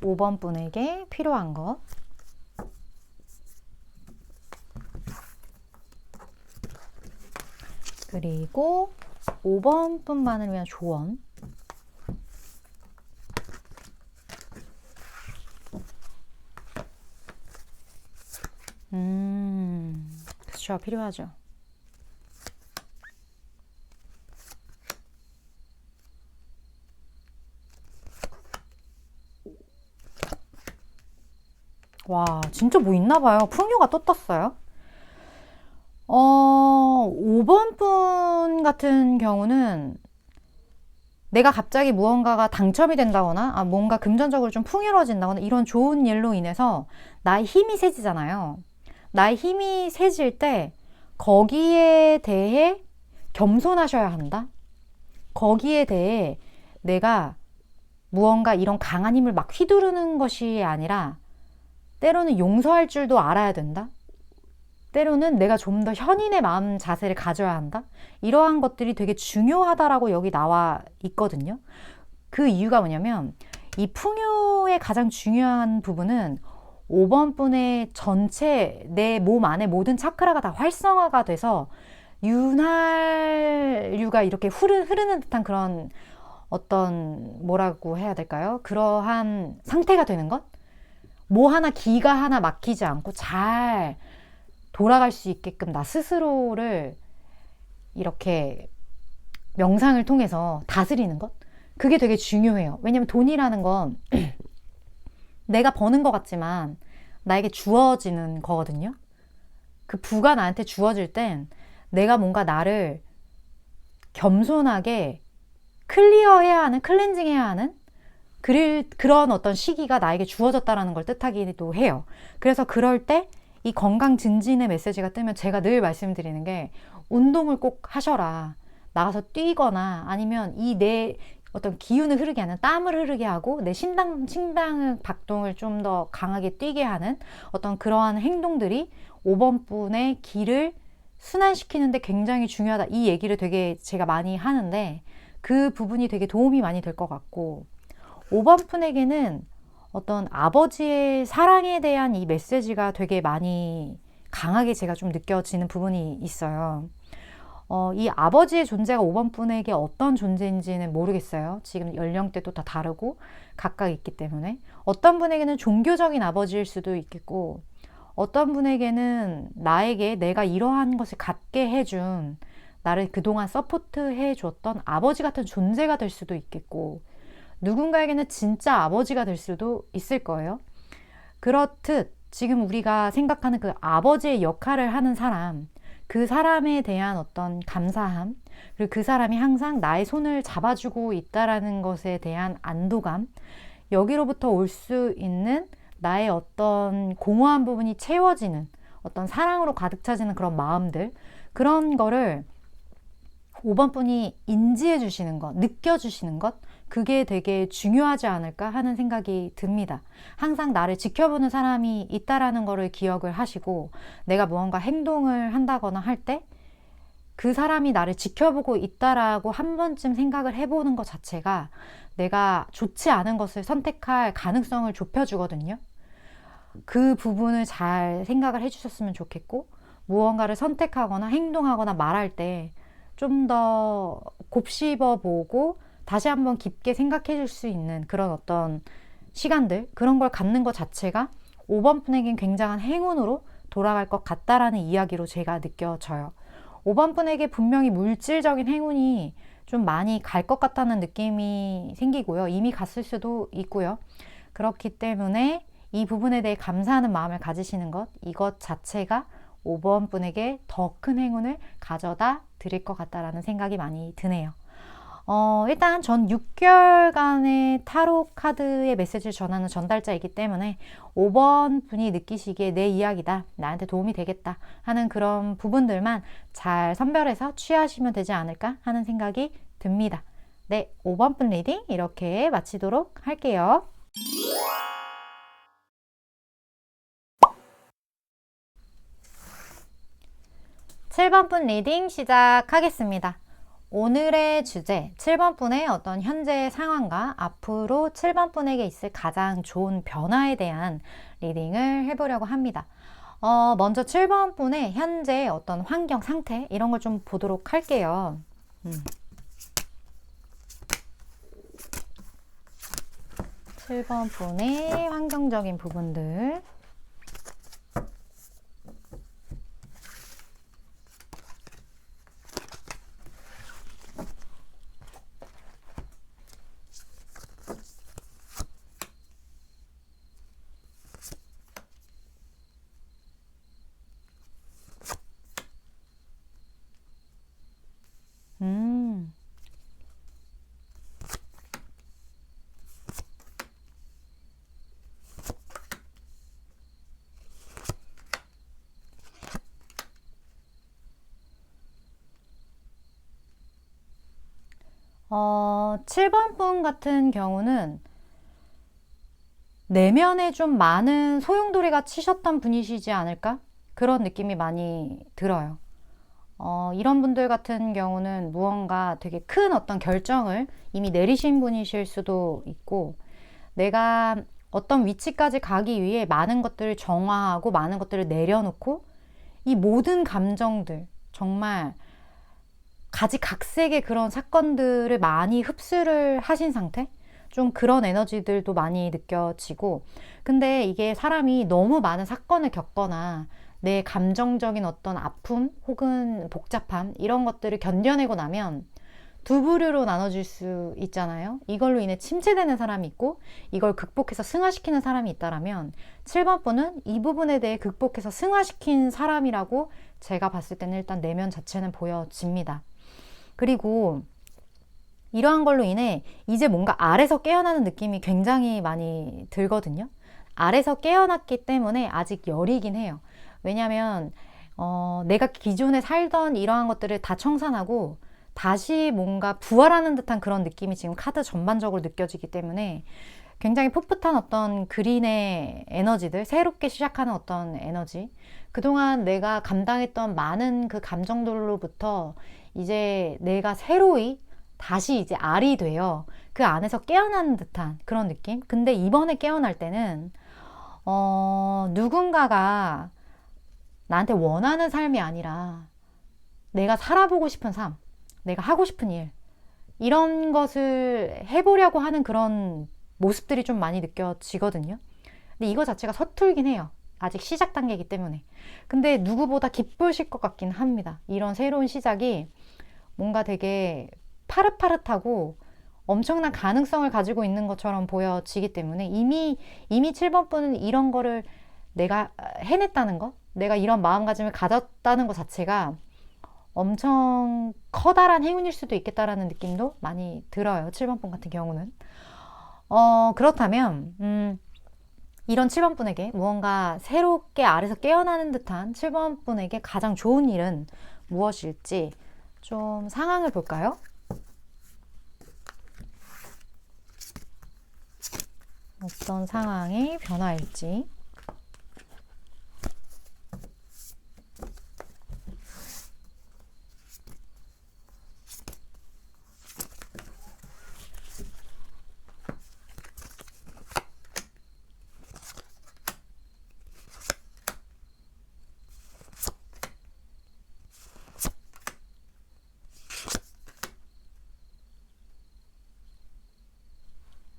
5번 분에게 필요한 것. 그리고 5번 분만을 위한 조언. 그쵸, 필요하죠. 와, 진짜 뭐 있나 봐요. 풍요가 또 떴어요. 5번 분 같은 경우는 내가 갑자기 무언가가 당첨이 된다거나, 뭔가 금전적으로 좀 풍요로워진다거나, 이런 좋은 일로 인해서 나의 힘이 세지잖아요. 나의 힘이 세질 때 거기에 대해 겸손하셔야 한다. 거기에 대해 내가 무언가 이런 강한 힘을 막 휘두르는 것이 아니라 때로는 용서할 줄도 알아야 된다. 때로는 내가 좀 더 현인의 마음 자세를 가져야 한다. 이러한 것들이 되게 중요하다라고 여기 나와 있거든요. 그 이유가 뭐냐면, 이 풍요의 가장 중요한 부분은 5번 분의 전체 내 몸 안에 모든 차크라가 다 활성화가 돼서 윤활유가 이렇게 흐르는 듯한 그런 어떤, 뭐라고 해야 될까요? 그러한 상태가 되는 것? 뭐 하나, 기가 하나 막히지 않고 잘 돌아갈 수 있게끔 나 스스로를 이렇게 명상을 통해서 다스리는 것? 그게 되게 중요해요. 왜냐면 돈이라는 건 내가 버는 것 같지만 나에게 주어지는 거거든요. 그 부가 나한테 주어질 땐 내가 뭔가 나를 겸손하게 클리어해야 하는, 클렌징해야 하는 그런 어떤 시기가 나에게 주어졌다라는 걸 뜻하기도 해요. 그래서 그럴 때 이 건강 증진의 메시지가 뜨면 제가 늘 말씀드리는 게, 운동을 꼭 하셔라. 나가서 뛰거나, 아니면 이 내 어떤 기운을 흐르게 하는, 땀을 흐르게 하고 내 심장 박동을 좀 더 강하게 뛰게 하는 어떤 그러한 행동들이 5번 분의 기를 순환시키는데 굉장히 중요하다. 이 얘기를 되게 제가 많이 하는데, 그 부분이 되게 도움이 많이 될 것 같고, 5번 분에게는 어떤 아버지의 사랑에 대한 이 메시지가 되게 많이 강하게 제가 좀 느껴지는 부분이 있어요. 이 아버지의 존재가 5번 분에게 어떤 존재인지는 모르겠어요. 지금 연령대도 다 다르고 각각 있기 때문에. 어떤 분에게는 종교적인 아버지일 수도 있겠고, 어떤 분에게는 나에게 내가 이러한 것을 갖게 해준, 나를 그동안 서포트해 줬던 아버지 같은 존재가 될 수도 있겠고, 누군가에게는 진짜 아버지가 될 수도 있을 거예요. 그렇듯 지금 우리가 생각하는 그 아버지의 역할을 하는 사람, 그 사람에 대한 어떤 감사함, 그리고 그 사람이 항상 나의 손을 잡아주고 있다라는 것에 대한 안도감, 여기로부터 올 수 있는 나의 어떤 공허한 부분이 채워지는 어떤 사랑으로 가득 차지는 그런 마음들, 그런 거를 5번 분이 인지해 주시는 것, 느껴주시는 것, 그게 되게 중요하지 않을까 하는 생각이 듭니다. 항상 나를 지켜보는 사람이 있다라는 거를 기억을 하시고, 내가 무언가 행동을 한다거나 할 때 그 사람이 나를 지켜보고 있다라고 한 번쯤 생각을 해보는 것 자체가 내가 좋지 않은 것을 선택할 가능성을 좁혀주거든요. 그 부분을 잘 생각을 해주셨으면 좋겠고, 무언가를 선택하거나 행동하거나 말할 때 좀 더 곱씹어 보고 다시 한번 깊게 생각해 줄 수 있는 그런 어떤 시간들, 그런 걸 갖는 것 자체가 5번 분에겐 굉장한 행운으로 돌아갈 것 같다라는 이야기로 제가 느껴져요. 5번 분에게 분명히 물질적인 행운이 좀 많이 갈 것 같다는 느낌이 생기고요. 이미 갔을 수도 있고요. 그렇기 때문에 이 부분에 대해 감사하는 마음을 가지시는 것, 이것 자체가 5번 분에게 더 큰 행운을 가져다 드릴 것 같다라는 생각이 많이 드네요. 일단 전 6개월간의 타로 카드의 메시지를 전하는 전달자이기 때문에 5번 분이 느끼시기에 내 이야기다, 나한테 도움이 되겠다 하는 그런 부분들만 잘 선별해서 취하시면 되지 않을까 하는 생각이 듭니다. 네, 5번 분 리딩 이렇게 마치도록 할게요. (7번) 분 리딩 시작하겠습니다. 오늘의 주제, 7번 분의 어떤 현재 상황과 앞으로 7번 분에게 있을 가장 좋은 변화에 대한 리딩을 해보려고 합니다. 먼저 7번 분의 현재 어떤 환경, 상태 이런 걸 좀 보도록 할게요. 7번 분의 환경적인 부분들. 음. 7번 분 같은 경우는 내면에 좀 많은 소용돌이가 치셨던 분이시지 않을까? 그런 느낌이 많이 들어요. 이런 분들 같은 경우는 무언가 되게 큰 어떤 결정을 이미 내리신 분이실 수도 있고, 내가 어떤 위치까지 가기 위해 많은 것들을 정화하고 많은 것들을 내려놓고 이 모든 감정들, 정말 가지각색의 그런 사건들을 많이 흡수를 하신 상태? 좀 그런 에너지들도 많이 느껴지고, 근데 이게 사람이 너무 많은 사건을 겪거나 내 감정적인 어떤 아픔 혹은 복잡함 이런 것들을 견뎌내고 나면 두 부류로 나눠질 수 있잖아요. 이걸로 인해 침체되는 사람이 있고 이걸 극복해서 승화시키는 사람이 있다라면 7번 분은 이 부분에 대해 극복해서 승화시킨 사람이라고 제가 봤을 때는 일단 내면 자체는 보여집니다. 그리고 이러한 걸로 인해 이제 뭔가 아래서 깨어나는 느낌이 굉장히 많이 들거든요. 아래서 깨어났기 때문에 아직 열이긴 해요. 왜냐하면 내가 기존에 살던 이러한 것들을 다 청산하고 다시 뭔가 부활하는 듯한 그런 느낌이 지금 카드 전반적으로 느껴지기 때문에 굉장히 풋풋한 어떤 그린의 에너지들, 새롭게 시작하는 어떤 에너지, 그동안 내가 감당했던 많은 그 감정들로부터 이제 내가 새로이 다시 이제 알이 되어 그 안에서 깨어나는 듯한 그런 느낌. 근데 이번에 깨어날 때는 누군가가 나한테 원하는 삶이 아니라 내가 살아보고 싶은 삶, 내가 하고 싶은 일, 이런 것을 해보려고 하는 그런 모습들이 좀 많이 느껴지거든요. 근데 이거 자체가 서툴긴 해요. 아직 시작 단계이기 때문에. 근데 누구보다 기쁘실 것 같긴 합니다. 이런 새로운 시작이 뭔가 되게 파릇파릇하고 엄청난 가능성을 가지고 있는 것처럼 보여지기 때문에 이미 7번 분은 이런 거를 내가 해냈다는 거, 내가 이런 마음가짐을 가졌다는 것 자체가 엄청 커다란 행운일 수도 있겠다라는 느낌도 많이 들어요. 7번 분 같은 경우는. 그렇다면 이런 7번 분에게 무언가 새롭게 아래서 깨어나는 듯한 7번 분에게 가장 좋은 일은 무엇일지 좀 상황을 볼까요? 어떤 상황의 변화일지.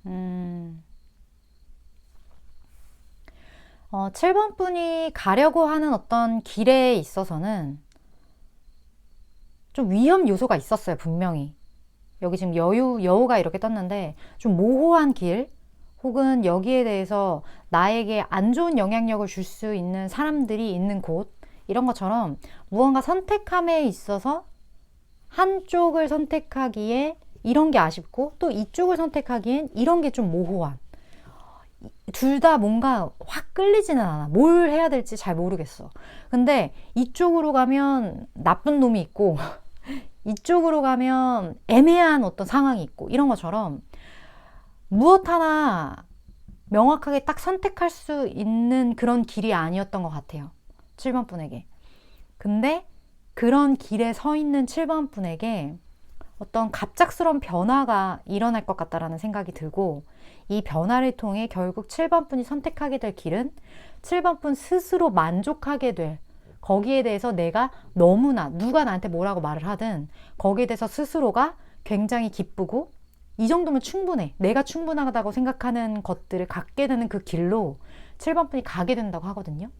음, 7번 분이 가려고 하는 어떤 길에 있어서는 좀 위험 요소가 있었어요, 분명히. 여기 지금 여우가 이렇게 떴는데 좀 모호한 길, 혹은 여기에 대해서 나에게 안 좋은 영향력을 줄 수 있는 사람들이 있는 곳, 이런 것처럼 무언가 선택함에 있어서 한쪽을 선택하기에 이런 게 아쉽고 또 이쪽을 선택하기엔 이런 게 좀 모호한, 둘 다 뭔가 확 끌리지는 않아. 뭘 해야 될지 잘 모르겠어. 근데 이쪽으로 가면 나쁜 놈이 있고 이쪽으로 가면 애매한 어떤 상황이 있고, 이런 것처럼 무엇 하나 명확하게 딱 선택할 수 있는 그런 길이 아니었던 것 같아요. 7번 분에게. 근데 그런 길에 서 있는 7번 분에게 어떤 갑작스러운 변화가 일어날 것 같다라는 생각이 들고, 이 변화를 통해 결국 7번 분이 선택하게 될 길은 7번 분 스스로 만족하게 될, 거기에 대해서 내가 너무나 누가 나한테 뭐라고 말을 하든 거기에 대해서 스스로가 굉장히 기쁘고 이 정도면 충분해, 내가 충분하다고 생각하는 것들을 갖게 되는 그 길로 7번 분이 가게 된다고 하거든요.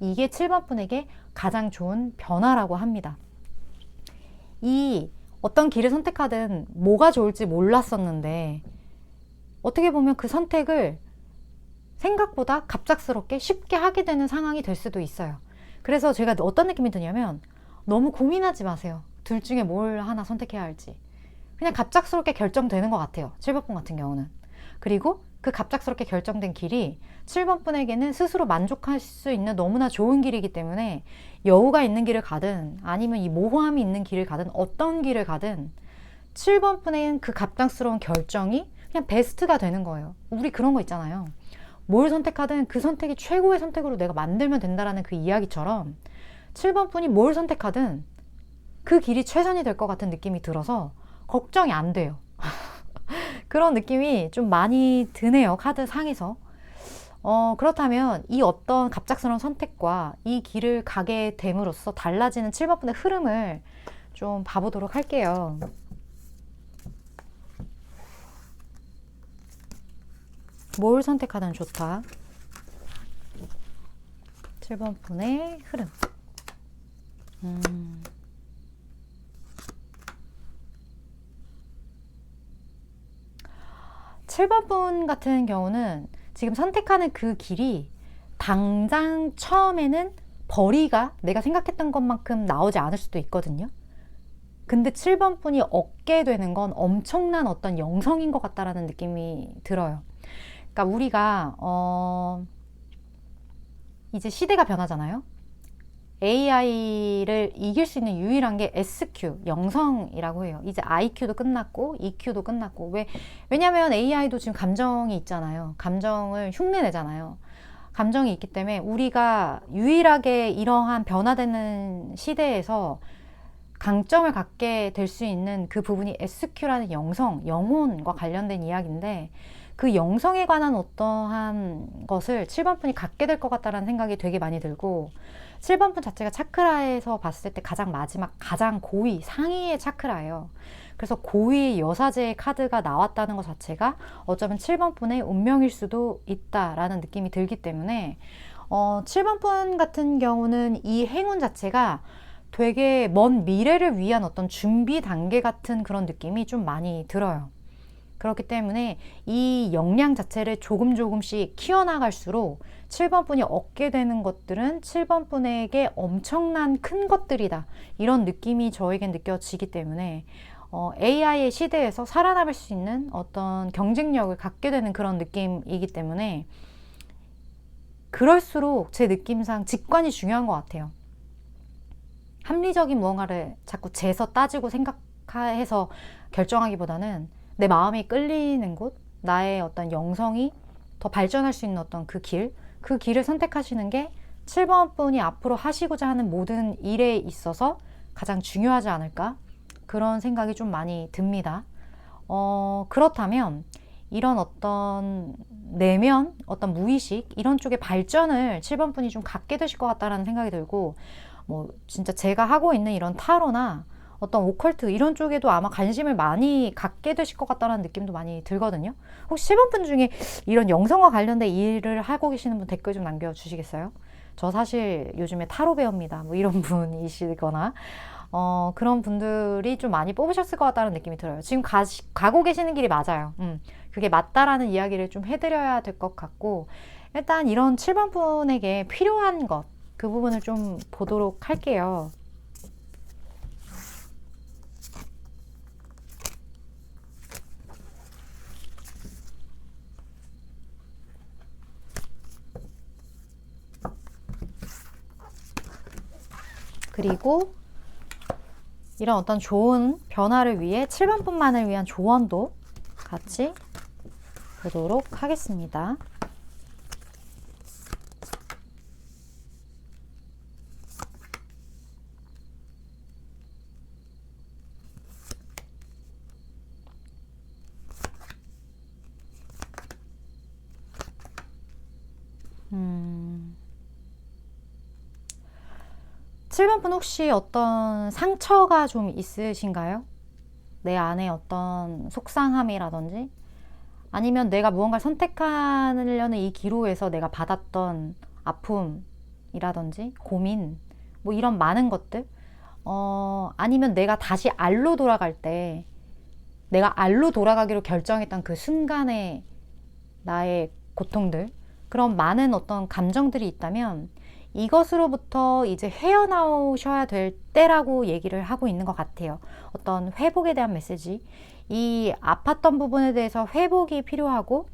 이게 7번 분에게 가장 좋은 변화라고 합니다. 이 어떤 길을 선택하든 뭐가 좋을지 몰랐었는데 어떻게 보면 그 선택을 생각보다 갑작스럽게 쉽게 하게 되는 상황이 될 수도 있어요. 그래서 제가 어떤 느낌이 드냐면, 너무 고민하지 마세요. 둘 중에 뭘 하나 선택해야 할지. 그냥 갑작스럽게 결정되는 것 같아요, 7번 분 같은 경우는. 그리고 그 갑작스럽게 결정된 길이 7번 분에게는 스스로 만족할 수 있는 너무나 좋은 길이기 때문에 여우가 있는 길을 가든 아니면 이 모호함이 있는 길을 가든 어떤 길을 가든 7번 분의 그 갑작스러운 결정이 그냥 베스트가 되는 거예요. 우리 그런 거 있잖아요. 뭘 선택하든 그 선택이 최고의 선택으로 내가 만들면 된다라는 그 이야기처럼 7번 분이 뭘 선택하든 그 길이 최선이 될 것 같은 느낌이 들어서 걱정이 안 돼요. 그런 느낌이 좀 많이 드네요, 카드 상에서. 그렇다면 이 어떤 갑작스러운 선택과 이 길을 가게 됨으로써 달라지는 7번 분의 흐름을 좀 봐보도록 할게요. 뭘 선택하든 좋다. 7번 분의 흐름. 7번 분 같은 경우는 지금 선택하는 그 길이 당장 처음에는 벌이가 내가 생각했던 것만큼 나오지 않을 수도 있거든요. 근데 7번 분이 얻게 되는 건 엄청난 어떤 영성인 것 같다라는 느낌이 들어요. 그러니까 우리가 이제 시대가 변하잖아요. AI를 이길 수 있는 유일한 게 SQ, 영성이라고 해요. 이제 IQ도 끝났고 EQ도 끝났고. 왜냐면 AI도 지금 감정이 있잖아요. 감정을 흉내내잖아요. 감정이 있기 때문에 우리가 유일하게 이러한 변화되는 시대에서 강점을 갖게 될 수 있는 그 부분이 SQ라는 영성, 영혼과 관련된 이야기인데, 그 영성에 관한 어떠한 것을 7번 분이 갖게 될 것 같다는 생각이 되게 많이 들고, 7번 분 자체가 차크라에서 봤을 때 가장 마지막, 가장 고위, 상위의 차크라예요. 그래서 고위 여사제의 카드가 나왔다는 것 자체가 어쩌면 7번 분의 운명일 수도 있다라는 느낌이 들기 때문에 7번 분 같은 경우는 이 행운 자체가 되게 먼 미래를 위한 어떤 준비 단계 같은 그런 느낌이 좀 많이 들어요. 그렇기 때문에 이 역량 자체를 조금씩 키워나갈수록 7번 분이 얻게 되는 것들은 7번 분에게 엄청난 큰 것들이다. 이런 느낌이 저에겐 느껴지기 때문에 AI의 시대에서 살아남을 수 있는 어떤 경쟁력을 갖게 되는 그런 느낌이기 때문에 그럴수록 제 느낌상 직관이 중요한 것 같아요. 합리적인 무언가를 자꾸 재서 따지고 생각해서 결정하기보다는 내 마음이 끌리는 곳, 나의 어떤 영성이 더 발전할 수 있는 어떤 그 길을 선택하시는 게 7번 분이 앞으로 하시고자 하는 모든 일에 있어서 가장 중요하지 않을까? 그런 생각이 좀 많이 듭니다. 그렇다면 이런 어떤 내면, 어떤 무의식 이런 쪽의 발전을 7번 분이 좀 갖게 되실 것 같다라는 생각이 들고, 뭐 진짜 제가 하고 있는 이런 타로나 어떤 오컬트 이런 쪽에도 아마 관심을 많이 갖게 되실 것 같다는 느낌도 많이 들거든요. 혹시 7번 분 중에 이런 영성과 관련된 일을 하고 계시는 분 댓글 좀 남겨주시겠어요? 저 사실 요즘에 타로 배웁니다. 뭐 이런 분이시거나 그런 분들이 좀 많이 뽑으셨을 것 같다는 느낌이 들어요. 지금 가고 계시는 길이 맞아요. 그게 맞다라는 이야기를 좀 해드려야 될 것 같고, 일단 이런 7번 분에게 필요한 것, 그 부분을 좀 보도록 할게요. 그리고 이런 어떤 좋은 변화를 위해 7번 분만을 위한 조언도 같이 보도록 하겠습니다. 음... 7번 분 혹시 어떤 상처가 좀 있으신가요? 내 안에 어떤 속상함이라든지 아니면 내가 무언가를 선택하려는 이 기로에서 내가 받았던 아픔이라든지 고민 뭐 이런 많은 것들 아니면 내가 다시 알로 돌아갈 때 내가 알로 돌아가기로 결정했던 그 순간의 나의 고통들 그런 많은 어떤 감정들이 있다면 이것으로부터 이제 헤어나오셔야 될 때라고 얘기를 하고 있는 것 같아요. 어떤 회복에 대한 메시지, 이 아팠던 부분에 대해서 회복이 필요하고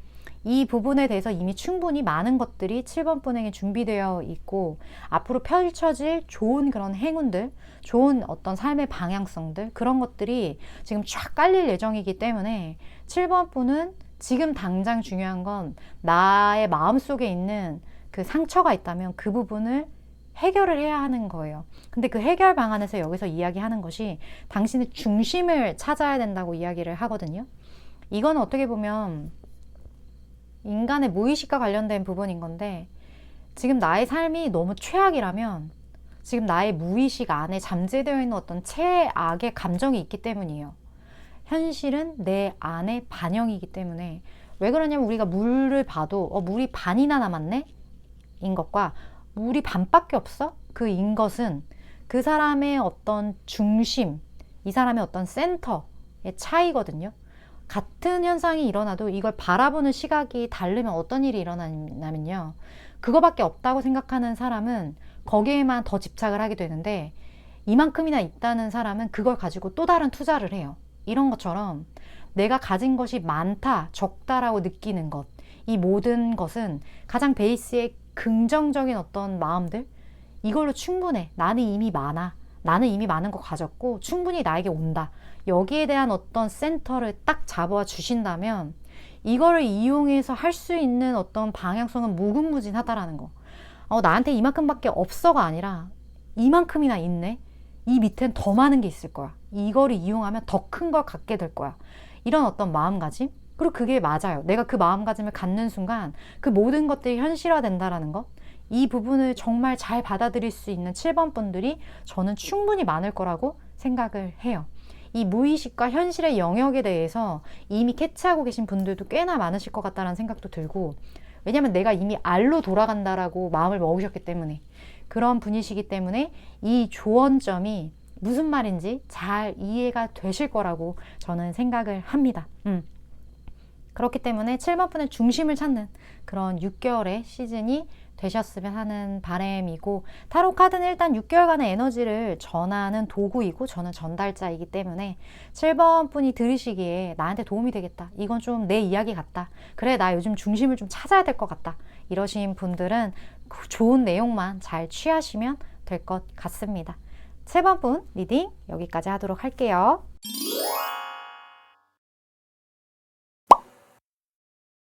이 부분에 대해서 이미 충분히 많은 것들이 7번 분에게 준비되어 있고 앞으로 펼쳐질 좋은 그런 행운들, 좋은 어떤 삶의 방향성들 그런 것들이 지금 쫙 깔릴 예정이기 때문에 7번 분은 지금 당장 중요한 건 나의 마음속에 있는 그 상처가 있다면 그 부분을 해결을 해야 하는 거예요. 근데 그 해결 방안에서 여기서 이야기하는 것이 당신의 중심을 찾아야 된다고 이야기를 하거든요. 이건 어떻게 보면 인간의 무의식과 관련된 부분인 건데 지금 나의 삶이 너무 최악이라면 지금 나의 무의식 안에 잠재되어 있는 어떤 최악의 감정이 있기 때문이에요. 현실은 내 안에 반영이기 때문에 왜 그러냐면 우리가 물을 봐도 물이 반이나 남았네? 인 것과 물이 반밖에 없어? 그 인 것은 그 사람의 어떤 중심, 이 사람의 어떤 센터의 차이거든요. 같은 현상이 일어나도 이걸 바라보는 시각이 다르면 어떤 일이 일어나냐면요. 그거밖에 없다고 생각하는 사람은 거기에만 더 집착을 하게 되는데 이만큼이나 있다는 사람은 그걸 가지고 또 다른 투자를 해요. 이런 것처럼 내가 가진 것이 많다, 적다라고 느끼는 것, 이 모든 것은 가장 베이스의 긍정적인 어떤 마음들 이걸로 충분해. 나는 이미 많아. 나는 이미 많은 거 가졌고 충분히 나에게 온다. 여기에 대한 어떤 센터를 딱 잡아 주신다면 이거를 이용해서 할 수 있는 어떤 방향성은 무궁무진하다라는 거. 나한테 이만큼밖에 없어가 아니라 이만큼이나 있네. 이 밑엔 더 많은 게 있을 거야. 이거를 이용하면 더 큰 걸 갖게 될 거야. 이런 어떤 마음가짐. 그리고 그게 맞아요. 내가 그 마음가짐을 갖는 순간 그 모든 것들이 현실화된다라는 것. 이 부분을 정말 잘 받아들일 수 있는 7번 분들이 저는 충분히 많을 거라고 생각을 해요. 이 무의식과 현실의 영역에 대해서 이미 캐치하고 계신 분들도 꽤나 많으실 것 같다는 생각도 들고 왜냐면 내가 이미 알로 돌아간다라고 마음을 먹으셨기 때문에 그런 분이시기 때문에 이 조언점이 무슨 말인지 잘 이해가 되실 거라고 저는 생각을 합니다. 그렇기 때문에 7번 분의 중심을 찾는 그런 6개월의 시즌이 되셨으면 하는 바람이고, 타로 카드는 일단 6개월간의 에너지를 전하는 도구이고 저는 전달자이기 때문에 7번 분이 들으시기에 나한테 도움이 되겠다, 이건 좀 내 이야기 같다, 그래 나 요즘 중심을 좀 찾아야 될 것 같다, 이러신 분들은 그 좋은 내용만 잘 취하시면 될 것 같습니다. 7번 분 리딩 여기까지 하도록 할게요.